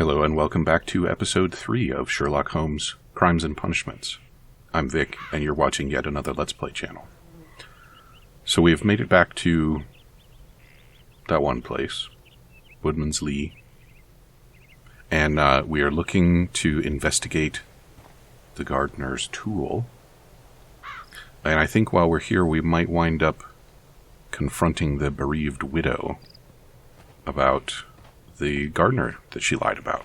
Hello and welcome back to episode 3 of Sherlock Holmes, Crimes and Punishments. I'm Vic, and you're watching yet another Let's Play channel. So we have made it back to that one place, Woodman's Lee, and we are looking to investigate the gardener's tool. And I think while we're here, we might wind up confronting the bereaved widow about the gardener that she lied about.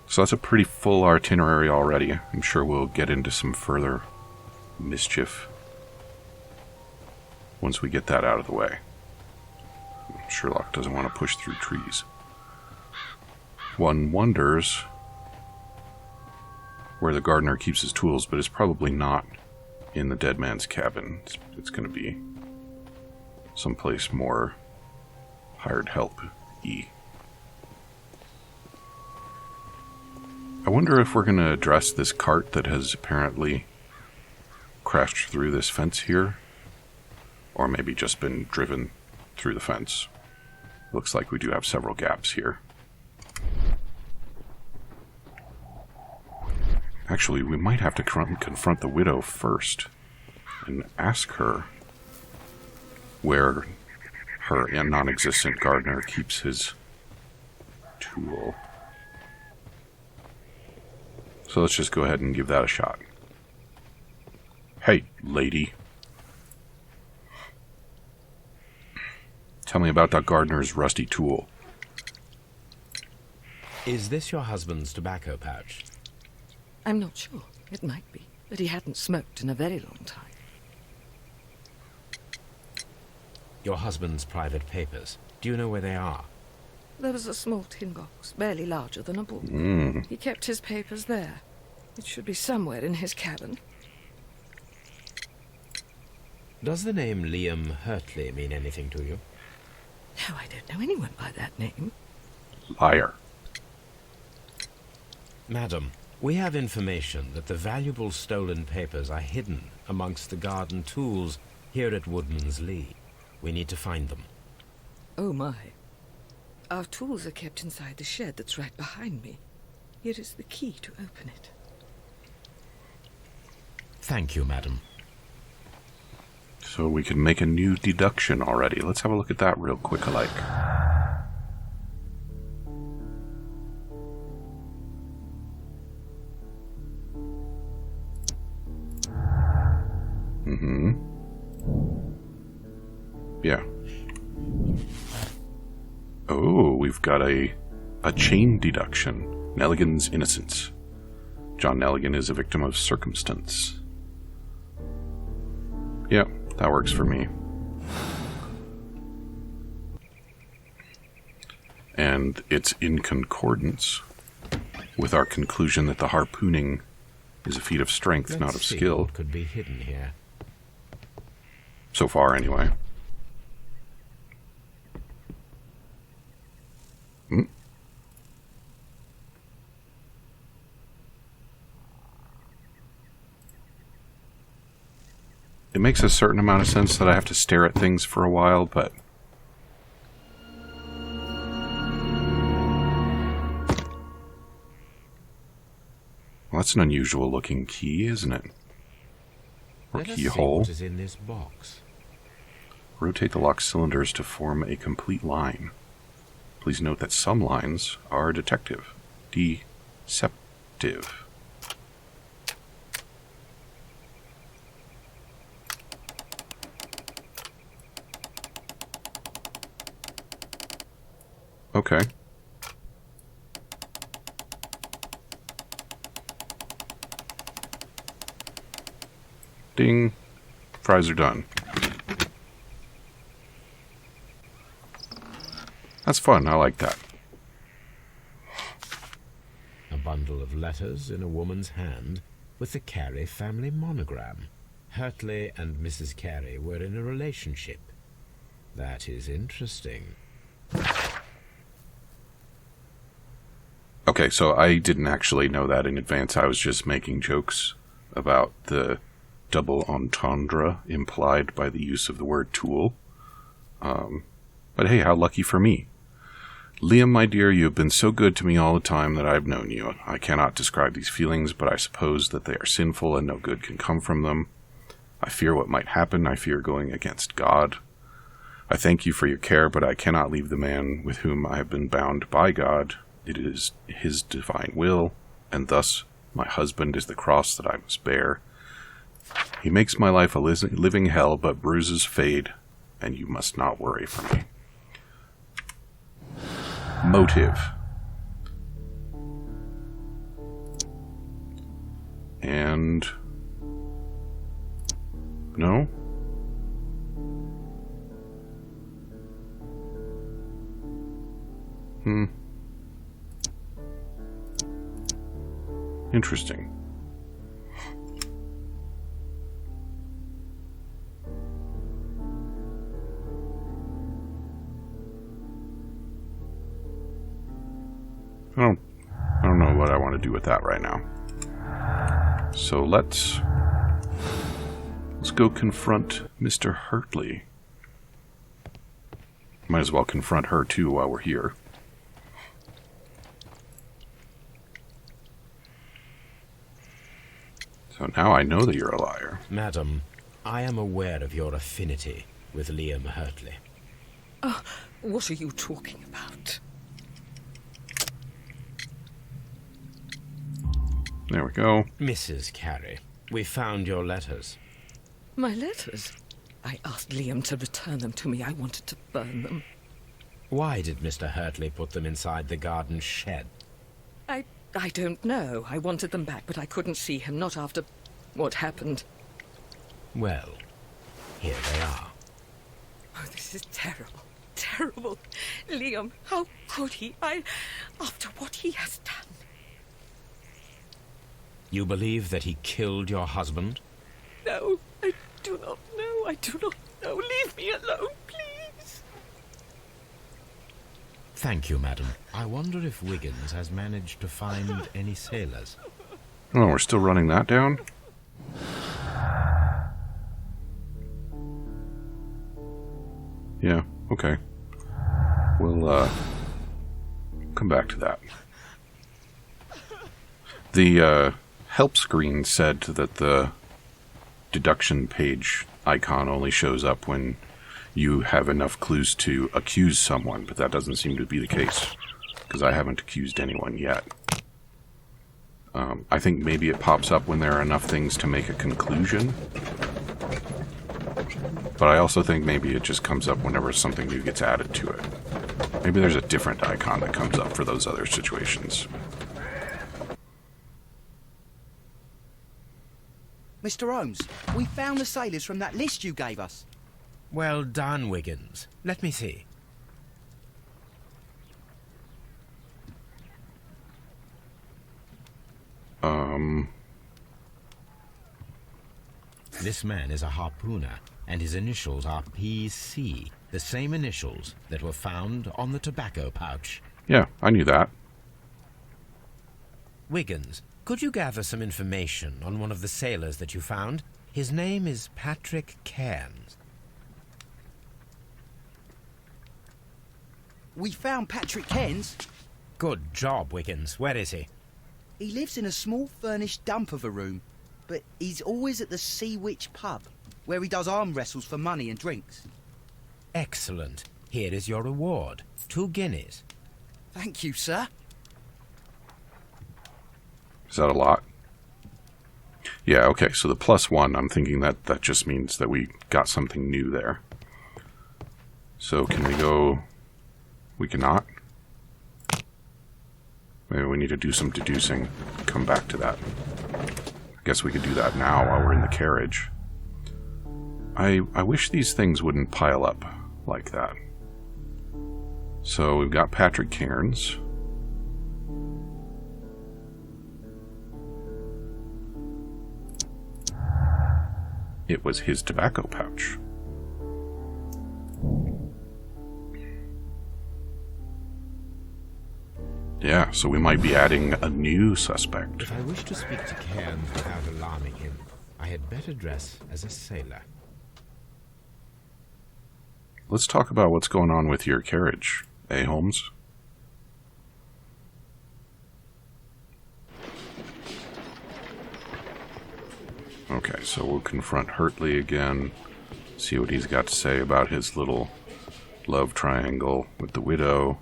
So that's a pretty full itinerary already. I'm sure we'll get into some further mischief once we get that out of the way. Sherlock doesn't want to push through trees. One wonders where the gardener keeps his tools, but it's probably not in the dead man's cabin. It's going to be someplace more hired help-y. I wonder if we're going to address this cart that has apparently crashed through this fence here, or maybe just been driven through the fence. Looks like we do have several gaps here. Actually, we might have to confront the widow first and ask her where her non-existent gardener keeps his tool. So let's just go ahead and give that a shot. Hey, lady. Tell me about that gardener's rusty tool. Is this your husband's tobacco pouch? I'm not sure. It might be, but he hadn't smoked in a very long time. Your husband's private papers. Do you know where they are? There was a small tin box, barely larger than a ball. He kept his papers there. It should be somewhere in his cabin. Does the name Liam Hurtley mean anything to you? No, I don't know anyone by that name. Liar. Madam, we have information that the valuable stolen papers are hidden amongst the garden tools here at Woodman's Lee. We need to find them. Oh my. Our tools are kept inside the shed that's right behind me. Here is the key to open it. Thank you, madam. So we can make a new deduction already. Let's have a look at that real quick alike. Yeah. Oh, we've got a chain deduction. Nelligan's innocence. John Nelligan is a victim of circumstance. Yeah, that works for me. And it's in concordance with our conclusion that the harpooning is a feat of strength, not of skill. What could be hidden here? So far, anyway. It makes a certain amount of sense that I have to stare at things for a while, but well, that's an unusual looking key, isn't it? Or keyhole. What is in this box? Rotate the lock cylinders to form a complete line. Please note that some lines are deceptive. Okay. Ding. Fries are done. That's fun. I like that. A bundle of letters in a woman's hand with the Carey family monogram. Hurtley and Mrs. Carey were in a relationship. That is interesting. Okay, so I didn't actually know that in advance. I was just making jokes about the double entendre implied by the use of the word tool. But hey, how lucky for me. Liam, my dear, you have been so good to me all the time that I have known you. I cannot describe these feelings, but I suppose that they are sinful and no good can come from them. I fear what might happen. I fear going against God. I thank you for your care, but I cannot leave the man with whom I have been bound by God. It is his divine will, and thus my husband is the cross that I must bear. He makes my life a living hell, but bruises fade, and you must not worry for me. Motive. And... no? Interesting. I don't know what I want to do with that right now. So let's go confront Mr. Hurtley. Might as well confront her too while we're here. So now I know that you're a liar. Madam, I am aware of your affinity with Liam Hurtley. Oh, what are you talking about? There we go. Mrs. Carey, we found your letters. My letters? I asked Liam to return them to me. I wanted to burn them. Why did Mr. Hurtley put them inside the garden shed? I don't know. I wanted them back, but I couldn't see him, not after what happened. Well, here they are. Oh, this is terrible. Terrible. Liam, how could he? After what he has done. You believe that he killed your husband? No, I do not know. I do not know. Leave me alone, please. Thank you, madam. I wonder if Wiggins has managed to find any sailors. Oh, we're still running that down? Yeah, okay. We'll, come back to that. The, help screen said that the deduction page icon only shows up when you have enough clues to accuse someone, but that doesn't seem to be the case, because I haven't accused anyone yet. I think maybe it pops up when there are enough things to make a conclusion, but I also think maybe it just comes up whenever something new gets added to it. Maybe there's a different icon that comes up for those other situations. Mr. Holmes, we found the sailors from that list you gave us. Well done, Wiggins. Let me see. This man is a harpooner, and his initials are PC, the same initials that were found on the tobacco pouch. Yeah, I knew that. Wiggins, could you gather some information on one of the sailors that you found? His name is Patrick Cairns. We found Patrick Cairns. Good job, Wiggins. Where is he? He lives in a small furnished dump of a room, but he's always at the Sea Witch pub, where he does arm wrestles for money and drinks. Excellent. Here is your reward. 2 guineas. Thank you, sir. Is that a lot? Yeah, okay, so the +1, I'm thinking that just means that we got something new there. So can we go... We cannot? Maybe we need to do some deducing. Come back to that. I guess we could do that now while we're in the carriage. I wish these things wouldn't pile up like that. So we've got Patrick Cairns. It was his tobacco pouch. Yeah, so we might be adding a new suspect. If I wish to speak to Cairns without alarming him, I had better dress as a sailor. Let's talk about what's going on with your carriage, Holmes? Okay, so we'll confront Hurtley again, see what he's got to say about his little love triangle with the widow.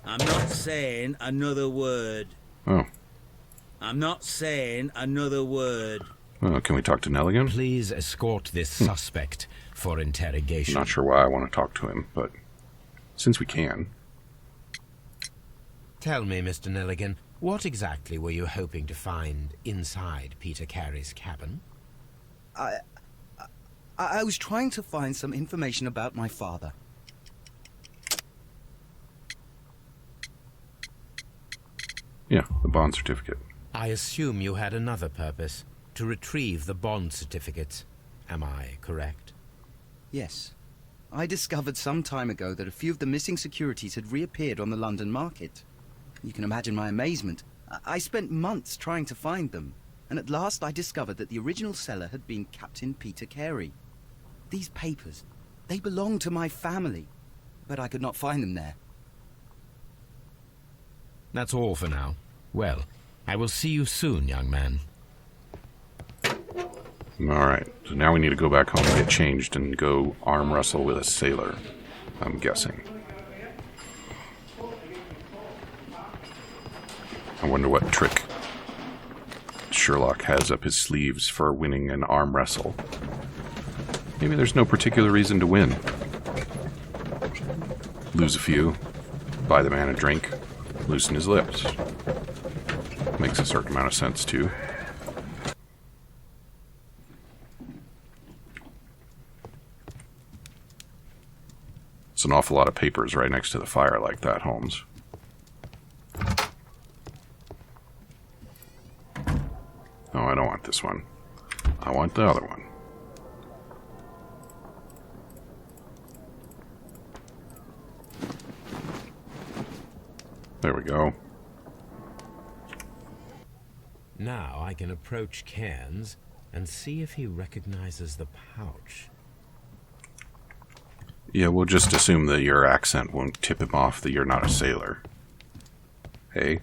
I'm not saying another word. Oh. I'm not saying another word. Well, can we talk to Nelligan? Please escort this suspect for interrogation. Not sure why I want to talk to him, but since we can. Tell me, Mr. Nelligan, what exactly were you hoping to find inside Peter Carey's cabin? I was trying to find some information about my father. Yeah, the bond certificate. I assume you had another purpose, to retrieve the bond certificates. Am I correct? Yes. I discovered some time ago that a few of the missing securities had reappeared on the London market. You can imagine my amazement. I spent months trying to find them, and at last I discovered that the original seller had been Captain Peter Carey. These papers, they belonged to my family, but I could not find them there. That's all for now. Well, I will see you soon, young man. Alright, so now we need to go back home and get changed and go arm wrestle with a sailor, I'm guessing. I wonder what trick Sherlock has up his sleeves for winning an arm wrestle. Maybe there's no particular reason to win. Lose a few, buy the man a drink, loosen his lips. Makes a certain amount of sense, too. It's an awful lot of papers right next to the fire like that, Holmes. No, I don't want this one. I want the other one. There we go. Now I can approach Cairns and see if he recognizes the pouch. Yeah, we'll just assume that your accent won't tip him off that you're not a sailor. Hey.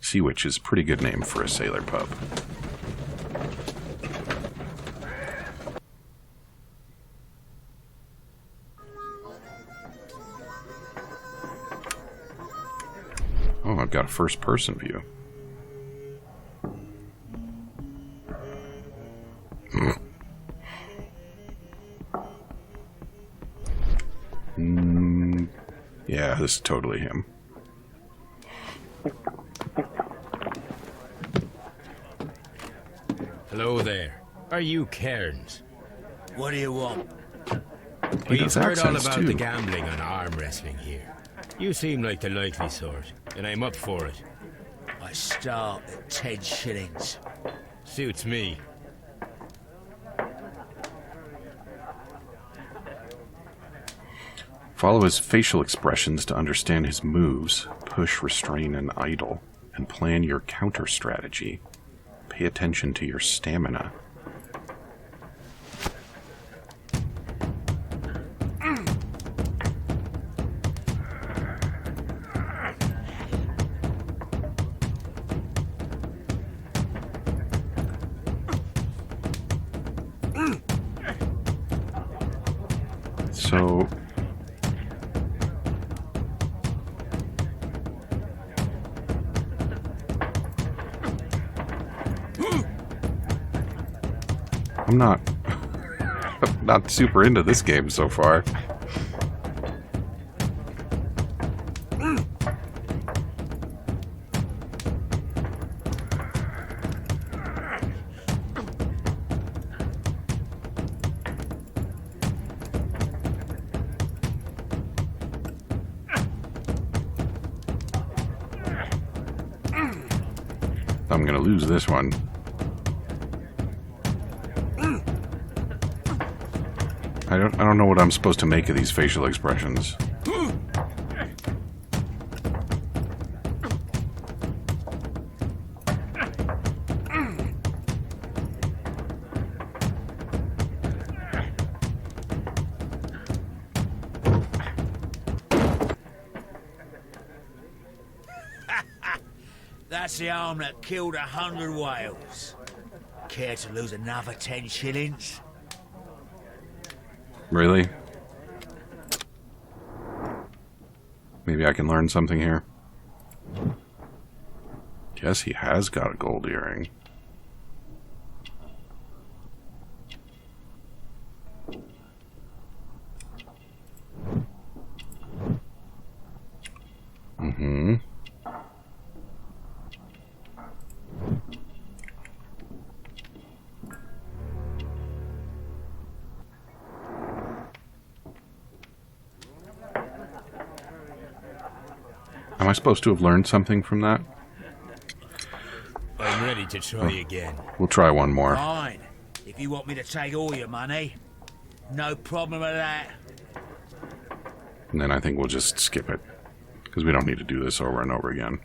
Seawitch is a pretty good name for a sailor pub. Oh, I've got a first-person view. Yeah, this is totally him. Hello there. Are you Cairns? What do you want? He We've does heard all accents, about too. the gambling and arm wrestling here. You seem like the likely sort, and I'm up for it. I start at 10 shillings. Suits me. Follow his facial expressions to understand his moves. Push, restrain, and idle. And plan your counter strategy. Pay attention to your stamina. So... I'm not super into this game so far. I'm gonna lose this one. I don't know what I'm supposed to make of these facial expressions. That's the arm that killed 100 whales. Care to lose another 10 shillings? Really? Maybe I can learn something here. Guess he has got a gold earring. Mm-hmm. Am I supposed to have learned something from that? I'm ready to try again. We'll try one more. Fine. If you want me to take all your money, no problem with that. And then I think we'll just skip it. Because we don't need to do this over and over again.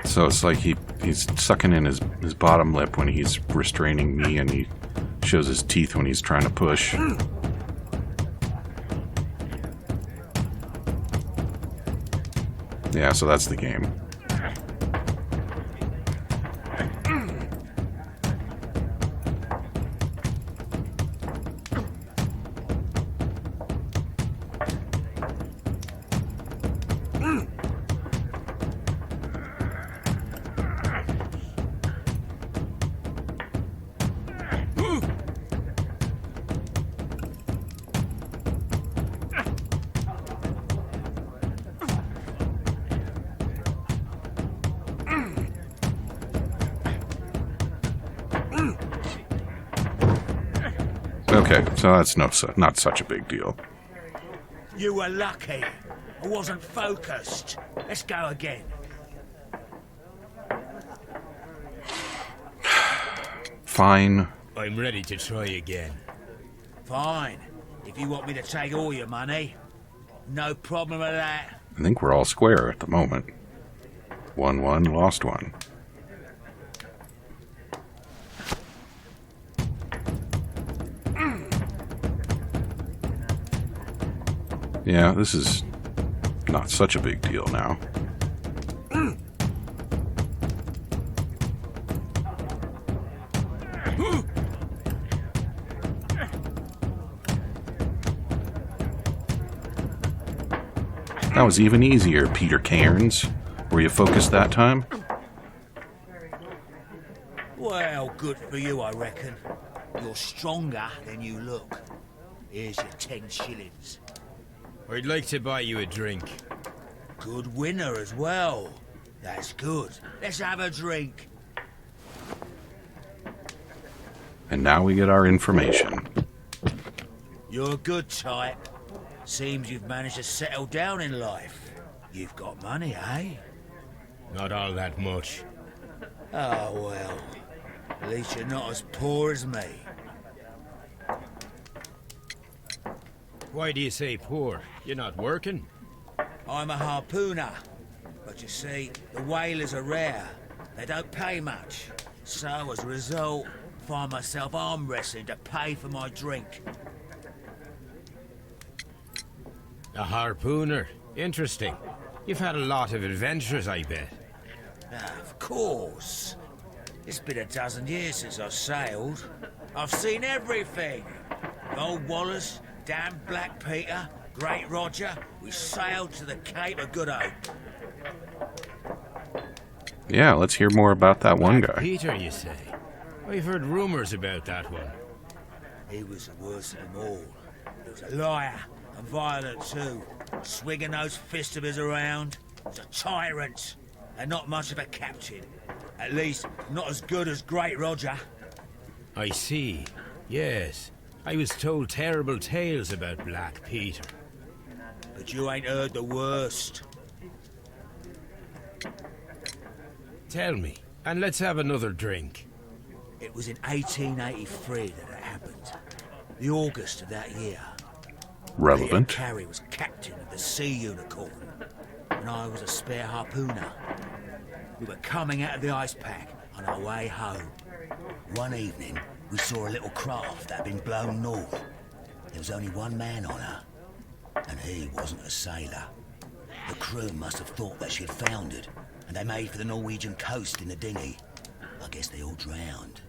So it's like he's sucking in his bottom lip when he's restraining me, and he shows his teeth when he's trying to push. Yeah, so that's the game. Okay, so that's not such a big deal. You were lucky. I wasn't focused. Let's go again. Fine. I'm ready to try again. Fine. If you want me to take all your money, no problem with that. I think we're all square at the moment. 1-1, lost one. Yeah, this is not such a big deal now. That was even easier, Peter Cairns. Were you focused that time? Well, good for you, I reckon. You're stronger than you look. Here's your 10 shillings. I'd like to buy you a drink. Good winner as well. That's good. Let's have a drink. And now we get our information. You're a good type. Seems you've managed to settle down in life. You've got money, eh? Not all that much. Oh, well. At least you're not as poor as me. Why do you say poor? You're not working? I'm a harpooner. But you see, the whalers are rare. They don't pay much. So, as a result, I find myself arm wrestling to pay for my drink. A harpooner. Interesting. You've had a lot of adventures, I bet. Of course. It's been a dozen years since I sailed. I've seen everything. Old Wallace, damn Black Peter, Great Roger. We sailed to the Cape of Good Hope. Yeah, let's hear more about that one guy. Peter, you say? I've heard rumors about that one. He was the worst of them all. He was a liar, and violent too. Swinging those fists of his around. He was a tyrant, and not much of a captain. At least, not as good as Great Roger. I see. Yes. I was told terrible tales about Black Peter. But you ain't heard the worst. Tell me, and let's have another drink. It was in 1883 that it happened. The August of that year. Relevant. Peter Carey was captain of the Sea Unicorn, and I was a spare harpooner. We were coming out of the ice pack on our way home. One evening, we saw a little craft that had been blown north. There was only one man on her, and he wasn't a sailor. The crew must have thought that she'd foundered, and they made for the Norwegian coast in the dinghy. I guess they all drowned.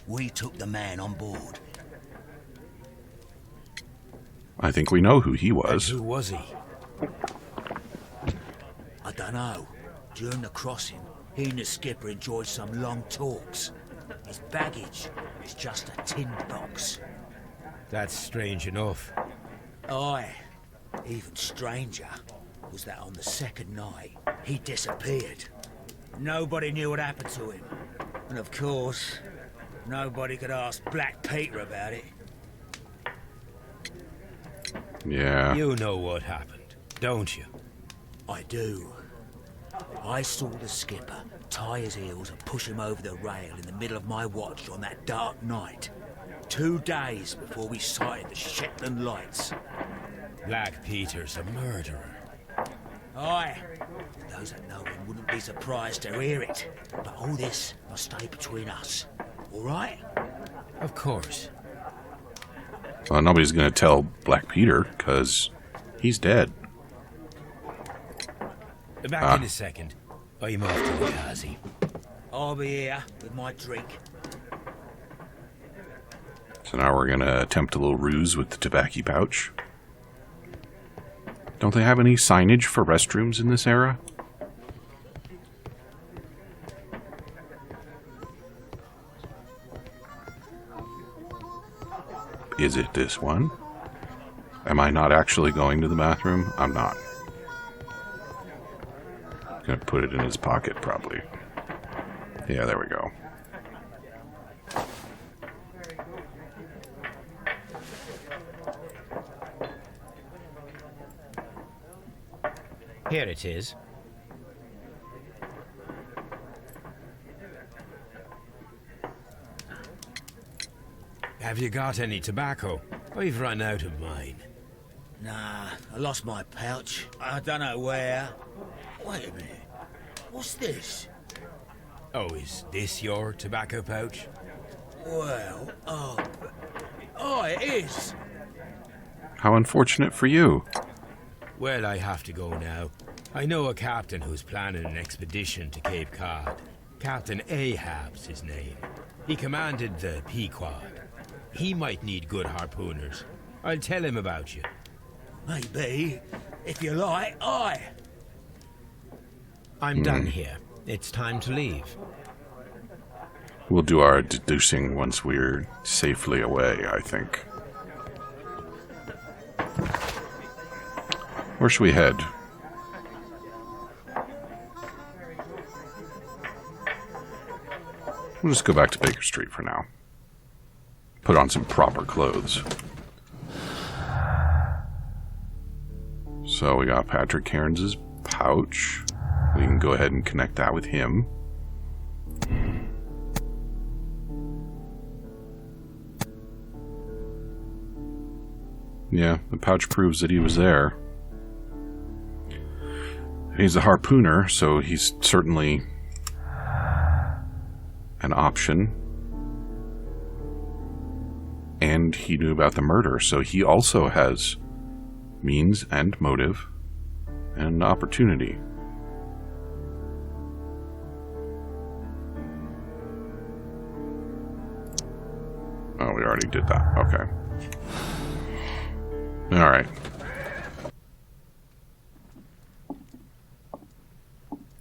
We took the man on board. I think we know who he was. And who was he? I don't know. During the crossing, he and the skipper enjoyed some long talks. His baggage was just a tin box. That's strange enough. Aye. Even stranger was that on the second night, he disappeared. Nobody knew what happened to him. And of course, nobody could ask Black Peter about it. Yeah. You know what happened, don't you? I do. I saw the skipper tie his heels and push him over the rail in the middle of my watch on that dark night. 2 days before we sighted the Shetland lights. Black Peter's a murderer. Aye. Those that know him wouldn't be surprised to hear it. But all this must stay between us. All right? Of course. Well, nobody's going to tell Black Peter, because he's dead. Back in a second. I'm off to the Kazi. I'll be here with my drink. So now we're going to attempt a little ruse with the tobacco pouch. Don't they have any signage for restrooms in this era? Is it this one? Am I not actually going to the bathroom? I'm not. Gonna put it in his pocket, probably. Yeah, there we go. Here it is. Have you got any tobacco? I've run out of mine. Nah, I lost my pouch. I don't know where. Wait a minute. What's this? Oh, is this your tobacco pouch? Well, it is. How unfortunate for you. Well, I have to go now. I know a captain who's planning an expedition to Cape Cod. Captain Ahab's his name. He commanded the Pequod. He might need good harpooners. I'll tell him about you. Maybe. If you like, aye. I'm done here. It's time to leave. We'll do our deducing once we're safely away, I think. Where should we head? We'll just go back to Baker Street for now. Put on some proper clothes. So we got Patrick Cairns' pouch. We can go ahead and connect that with him. Yeah, the pouch proves that he was there. He's a harpooner, so he's certainly an option. And he knew about the murder, so he also has means and motive and opportunity. Oh, we already did that. Okay. Alright.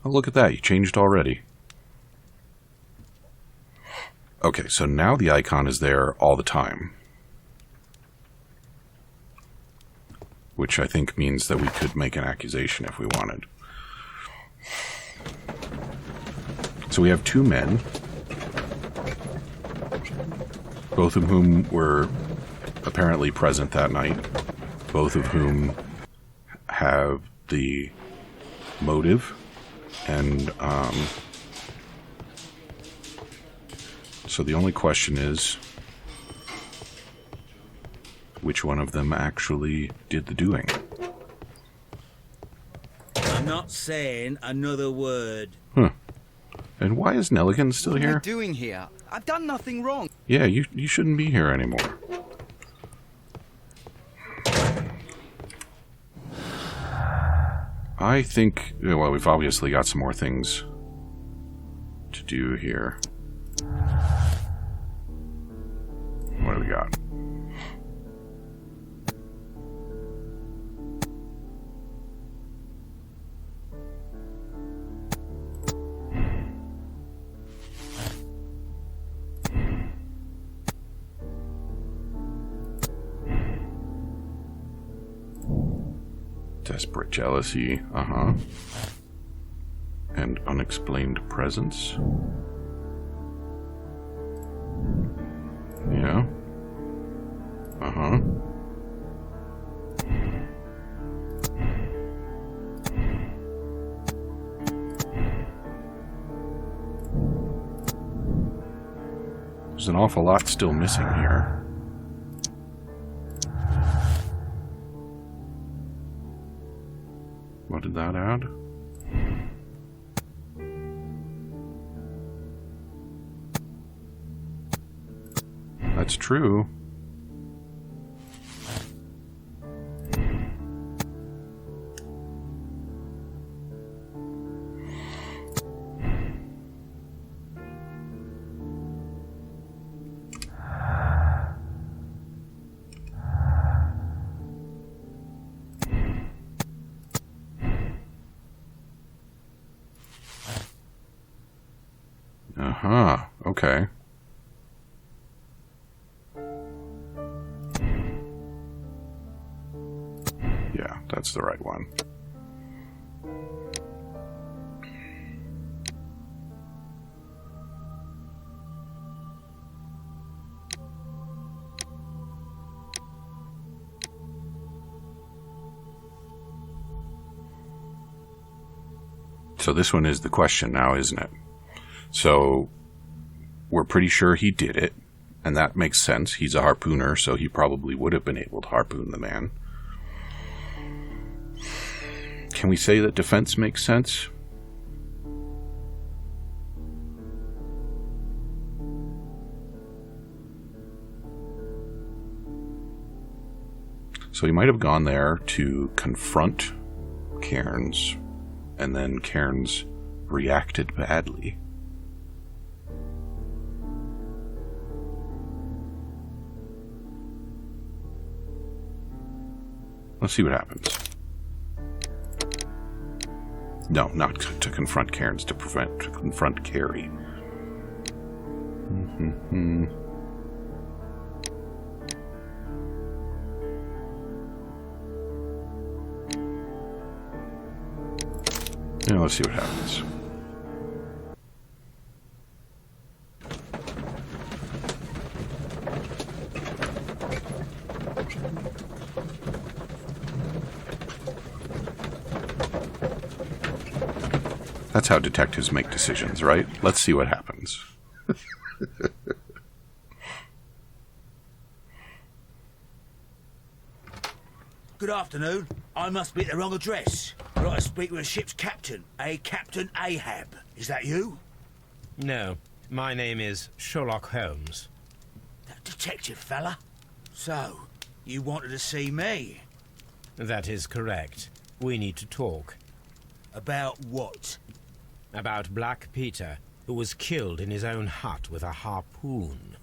Oh, look at that. You changed already. Okay, so now the icon is there all the time. Which I think means that we could make an accusation if we wanted. So we have two men. both of whom were apparently present that night, both of whom have the motive, and so the only question is, which one of them actually did the doing? I'm not saying another word. Huh. And why is Nelligan still What am I here? doing here? I've done nothing wrong. Yeah, you shouldn't be here anymore. I think, well, we've obviously got some more things to do here. What do we got? Desperate jealousy, and unexplained presence. Yeah. There's an awful lot still missing here. What did that add? That's true. Okay. Yeah, that's the right one. So this one is the question now, isn't it? So we're pretty sure he did it, and that makes sense. He's a harpooner, so he probably would have been able to harpoon the man. Can we say that defense makes sense? So he might have gone there to confront Cairns, and then Cairns reacted badly. Let's see what happens. No, not to confront Cairns, to confront Carrie. Yeah, let's see what happens. That's how detectives make decisions, right? Let's see what happens. Good afternoon. I must be at the wrong address. I'd like to speak with a ship's captain, a Captain Ahab. Is that you? No, my name is Sherlock Holmes. That detective fella? So, you wanted to see me? That is correct. We need to talk. About what? About Black Peter, who was killed in his own hut with a harpoon.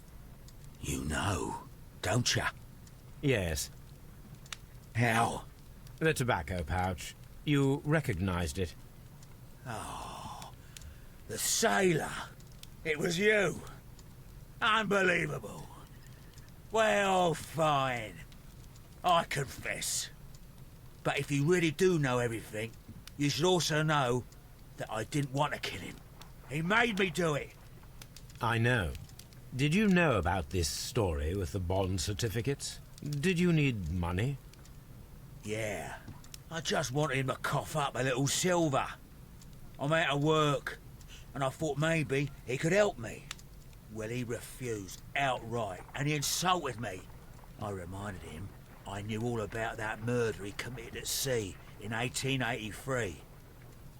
You know, don't ya? Yes. How? The tobacco pouch. You recognized it. Oh, the sailor. It was you. Unbelievable. Well, fine. I confess. But if you really do know everything, you should also know that I didn't want to kill him. He made me do it. I know. Did you know about this story with the bond certificates? Did you need money? Yeah. I just wanted him to cough up a little silver. I'm out of work, and I thought maybe he could help me. Well, he refused outright, and he insulted me. I reminded him I knew all about that murder he committed at sea in 1883.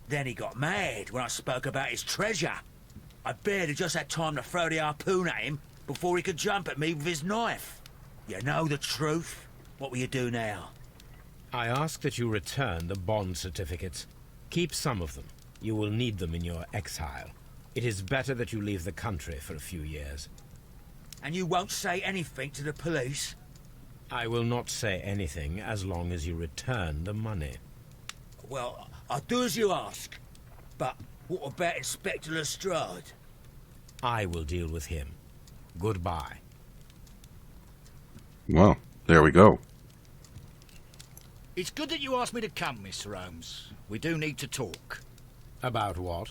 Then he got mad when I spoke about his treasure. I barely just had time to throw the harpoon at him before he could jump at me with his knife. You know the truth. What will you do now? I ask that you return the bond certificates. Keep some of them. You will need them in your exile. It is better that you leave the country for a few years. And you won't say anything to the police? I will not say anything as long as you return the money. Well, I'll do as you ask. But what about Inspector Lestrade? I will deal with him. Goodbye. Well, there we go. It's good that you asked me to come, Mr. Holmes. We do need to talk. About what?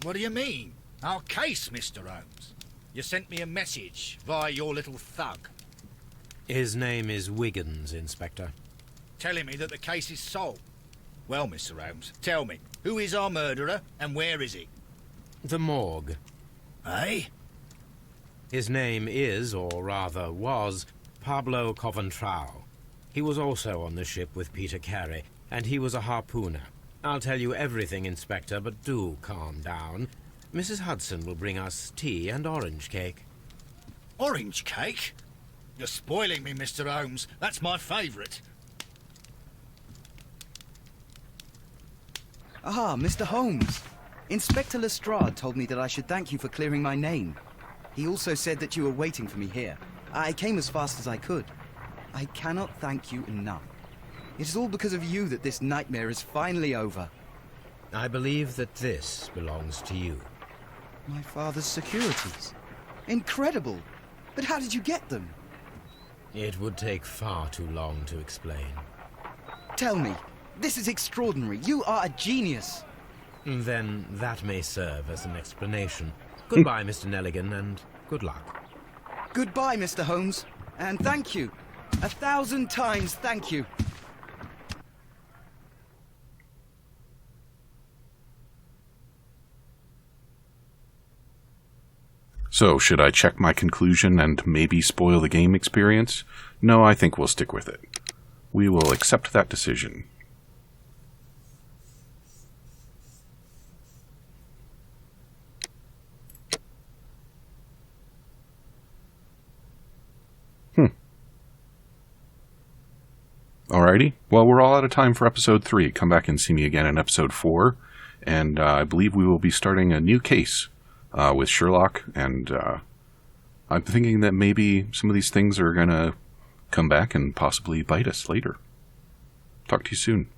What do you mean? Our case, Mr. Holmes. You sent me a message via your little thug. His name is Wiggins, Inspector. Telling me that the case is solved. Well, Mr. Holmes, tell me, who is our murderer and where is he? The morgue. Eh? His name is, or rather was, Pablo Coventral. He was also on the ship with Peter Carey, and he was a harpooner. I'll tell you everything, Inspector, but do calm down. Mrs. Hudson will bring us tea and orange cake. Orange cake? You're spoiling me, Mr. Holmes. That's my favourite. Ah, Mr. Holmes. Inspector Lestrade told me that I should thank you for clearing my name. He also said that you were waiting for me here. I came as fast as I could. I cannot thank you enough. It is all because of you that this nightmare is finally over. I believe that this belongs to you. My father's securities. Incredible! But how did you get them? It would take far too long to explain. Tell me. This is extraordinary. You are a genius. Then that may serve as an explanation. Goodbye, Mr. Nelligan, and good luck. Goodbye, Mr. Holmes. And thank you. 1,000 times thank you. So, should I check my conclusion and maybe spoil the game experience? No, I think we'll stick with it. We will accept that decision. Alrighty. Well, we're all out of time for episode 3. Come back and see me again in episode 4. And I believe we will be starting a new case with Sherlock. And I'm thinking that maybe some of these things are going to come back and possibly bite us later. Talk to you soon.